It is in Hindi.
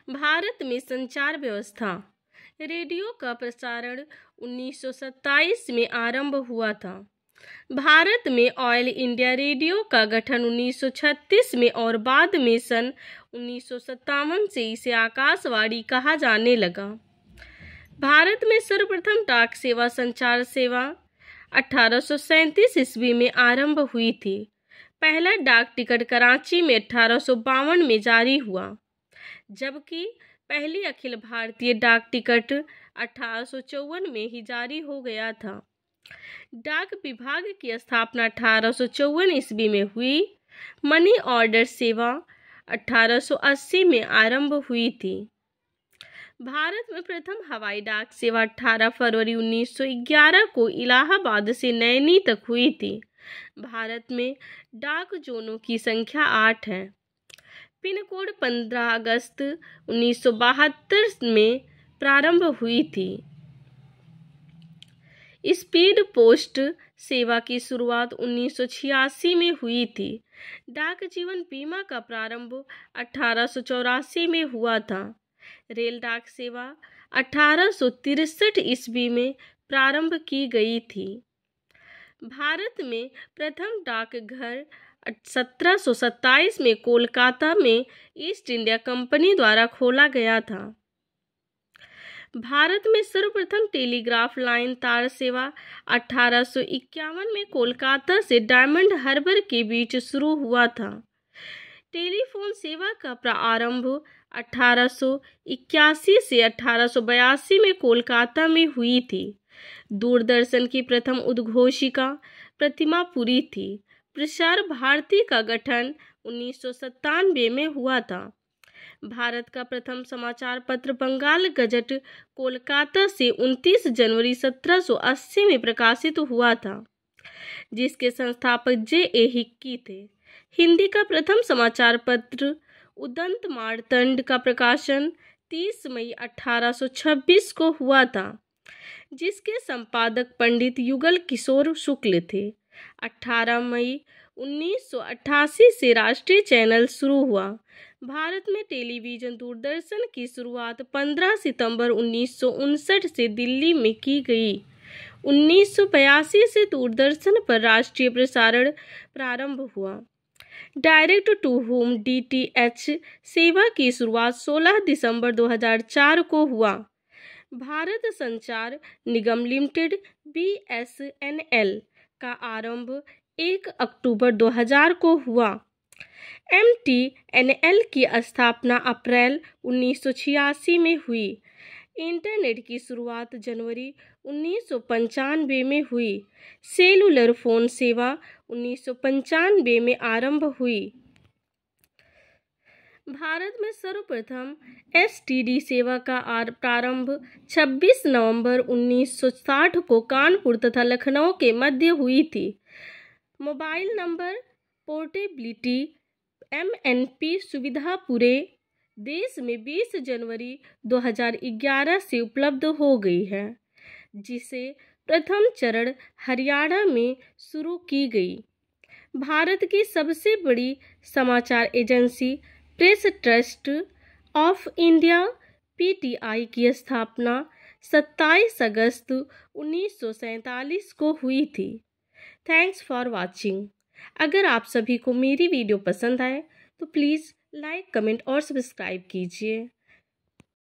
भारत में संचार व्यवस्था। रेडियो का प्रसारण 1927 में आरंभ हुआ था। भारत में ऑल इंडिया रेडियो का गठन 1936 में और बाद में सन 1957 से इसे आकाशवाणी कहा जाने लगा। भारत में सर्वप्रथम डाक सेवा संचार सेवा 1837 ईस्वी में आरंभ हुई थी। पहला डाक टिकट कराची में 1852 में जारी हुआ, जबकि पहली अखिल भारतीय डाक टिकट 1854 में ही जारी हो गया था। डाक विभाग की स्थापना 1854 ईस्वी में हुई। मनी ऑर्डर सेवा 1880 में आरंभ हुई थी। भारत में प्रथम हवाई डाक सेवा 18 फरवरी 1911 को इलाहाबाद से नैनी तक हुई थी। भारत में डाक जोनों की संख्या 8 है। पिन कोड 15 अगस्त 1972 में प्रारंभ हुई थी। स्पीड पोस्ट सेवा की शुरुआत 1986 में हुई थी। डाक जीवन बीमा का प्रारंभ 1884 में हुआ था। रेल डाक सेवा 1863 ईस्वी में प्रारंभ की गई थी। भारत में प्रथम डाकघर 1727 में कोलकाता में ईस्ट इंडिया कंपनी द्वारा खोला गया था। भारत में सर्वप्रथम टेलीग्राफ लाइन तार सेवा 1851 में कोलकाता से डायमंड हार्बर के बीच शुरू हुआ था। टेलीफोन सेवा का प्रारंभ 1881 से 1882 में कोलकाता में हुई थी। दूरदर्शन की प्रथम उद्घोषिका प्रतिमापुरी थी। प्रसार भारती का गठन 1997 में हुआ था। भारत का प्रथम समाचार पत्र बंगाल गजट कोलकाता से 29 जनवरी 1780 में प्रकाशित हुआ था, जिसके संस्थापक जे.ए. हिक्की थे। हिंदी का प्रथम समाचार पत्र उदंत मार्तंड का प्रकाशन 30 मई 1826 को हुआ था, जिसके संपादक पंडित युगल किशोर शुक्ल थे। 18 मई 1988 से राष्ट्रीय चैनल शुरू हुआ। भारत में टेलीविजन दूरदर्शन की शुरुआत 15 सितंबर 1959 से दिल्ली में की गई। 1982 से दूरदर्शन पर राष्ट्रीय प्रसारण प्रारंभ हुआ। डायरेक्ट टू होम DTH सेवा की शुरुआत 16 दिसंबर 2004 को हुआ। भारत संचार निगम लिमिटेड BSNL का आरंभ 1 अक्टूबर 2000 को हुआ। MTNL की स्थापना अप्रैल 1986 में हुई। इंटरनेट की शुरुआत जनवरी 1995 में हुई। सेलुलर फोन सेवा 1995 में आरंभ हुई। भारत में सर्वप्रथम STD सेवा का प्रारंभ 26 नवंबर 1960 को कानपुर तथा लखनऊ के मध्य हुई थी। मोबाइल नंबर पोर्टेबिलिटी MNP सुविधा पूरे देश में 20 जनवरी 2011 से उपलब्ध हो गई है, जिसे प्रथम चरण हरियाणा में शुरू की गई। भारत की सबसे बड़ी समाचार agency press trust of India PTI की स्थापना 27 अगस्त 1947 को हुई थी। Thanks for watching. अगर आप सभी को मेरी वीडियो पसंद आए तो प्लीज़ लाइक, कमेंट और सब्सक्राइब कीजिए।